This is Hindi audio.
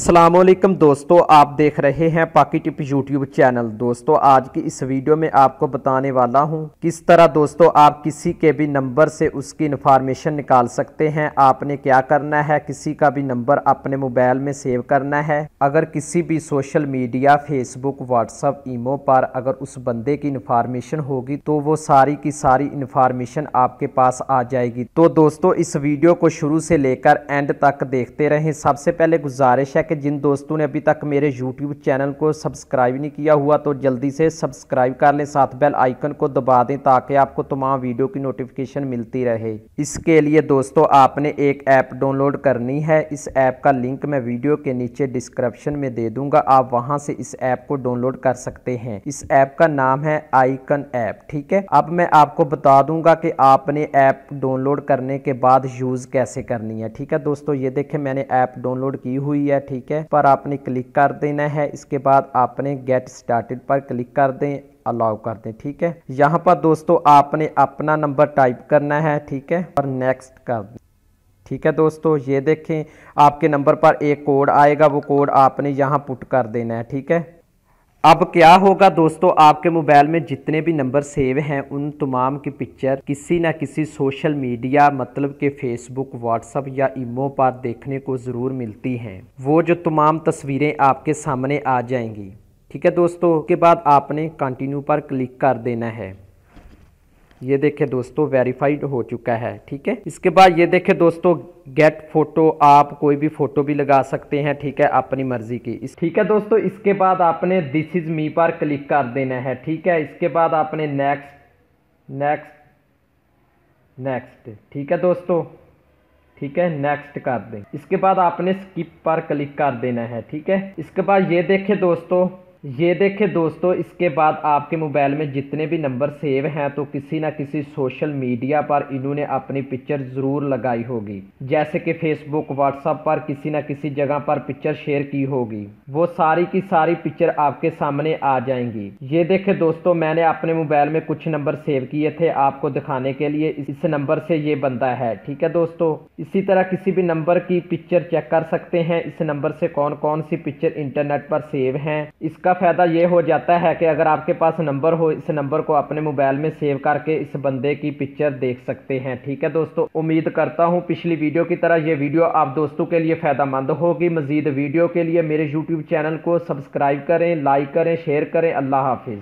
अस्सलामुअलैकुम दोस्तों, आप देख रहे हैं पाकी टिप यूट्यूब चैनल। दोस्तों आज की इस वीडियो में आपको बताने वाला हूं किस तरह दोस्तों आप किसी के भी नंबर से उसकी इन्फॉर्मेशन निकाल सकते हैं। आपने क्या करना है, किसी का भी नंबर अपने मोबाइल में सेव करना है। अगर किसी भी सोशल मीडिया फेसबुक व्हाट्सएप ईमो पर अगर उस बंदे की इन्फॉर्मेशन होगी तो वो सारी की सारी इन्फॉर्मेशन आपके पास आ जाएगी। तो दोस्तों इस वीडियो को शुरू से लेकर एंड तक देखते रहें। सबसे पहले गुजारिश है कि जिन दोस्तों ने अभी तक मेरे YouTube चैनल को सब्सक्राइब नहीं किया हुआ तो जल्दी से सब्सक्राइब कर लें, साथ बेल आइकन को दबा दें ताकि आपको तमाम वीडियो की नोटिफिकेशन मिलती रहे। इसके लिए दोस्तों आपने एक ऐप डाउनलोड करनी है। इस ऐप का लिंक मैं वीडियो के नीचे डिस्क्रिप्शन में दे दूंगा, आप वहां से इस ऐप को डाउनलोड कर सकते हैं। इस ऐप का नाम है आइकन ऐप, ठीक है। अब मैं आपको बता दूंगा कि आपने ऐप डाउनलोड करने के बाद यूज कैसे करनी है, ठीक है। दोस्तों ये देखें मैंने ऐप डाउनलोड की हुई है, ठीक है। पर आपने क्लिक कर देना है। इसके बाद आपने गेट स्टार्टेड पर क्लिक कर दें, अलाउ कर दें, ठीक है। यहाँ पर दोस्तों आपने अपना नंबर टाइप करना है, ठीक है, और नेक्स्ट कर दें, ठीक है। दोस्तों ये देखें आपके नंबर पर एक कोड आएगा, वो कोड आपने यहाँ पुट कर देना है, ठीक है। अब क्या होगा दोस्तों, आपके मोबाइल में जितने भी नंबर सेव हैं उन तमाम की पिक्चर किसी ना किसी सोशल मीडिया मतलब के फेसबुक व्हाट्सएप या ईमो पर देखने को ज़रूर मिलती हैं। वो जो तमाम तस्वीरें आपके सामने आ जाएंगी, ठीक है दोस्तों। उसके बाद आपने कंटिन्यू पर क्लिक कर देना है। ये देखें दोस्तों वेरीफाइड हो चुका है, ठीक है। इसके बाद ये देखें दोस्तों गेट फोटो, आप कोई भी फोटो भी लगा सकते हैं, ठीक है, अपनी मर्जी की। ठीक है दोस्तों, इसके बाद आपने दिस इज मी पर क्लिक कर देना है, ठीक है। इसके बाद आपने नेक्स्ट नेक्स्ट नेक्स्ट, ठीक है दोस्तों, ठीक है, नेक्स्ट कर दें। इसके बाद आपने स्किप पर क्लिक कर देना है, ठीक है। इसके बाद ये देखें दोस्तों इसके बाद आपके मोबाइल में जितने भी नंबर सेव हैं तो किसी ना किसी सोशल मीडिया पर इन्होंने अपनी पिक्चर ज़रूर लगाई होगी। जैसे कि फेसबुक व्हाट्सएप पर किसी ना किसी जगह पर पिक्चर शेयर की होगी, वो सारी की सारी पिक्चर आपके सामने आ जाएंगी। ये देखें दोस्तों मैंने अपने मोबाइल में कुछ नंबर सेव किए थे आपको दिखाने के लिए। इस नंबर से ये बंदा है, ठीक है दोस्तों। इसी तरह किसी भी नंबर की पिक्चर चेक कर सकते हैं, इस नंबर से कौन कौन सी पिक्चर इंटरनेट पर सेव हैं। इसका फायदा ये हो जाता है कि अगर आपके पास नंबर हो, इस नंबर को अपने मोबाइल में सेव करके इस बंदे की पिक्चर देख सकते हैं, ठीक है दोस्तों। उम्मीद करता हूं पिछली वीडियो की तरह ये वीडियो आप दोस्तों के लिए फायदेमंद होगी। मजीद वीडियो के लिए मेरे YouTube चैनल को सब्सक्राइब करें, लाइक करें, शेयर करें। अल्लाह हाफिज।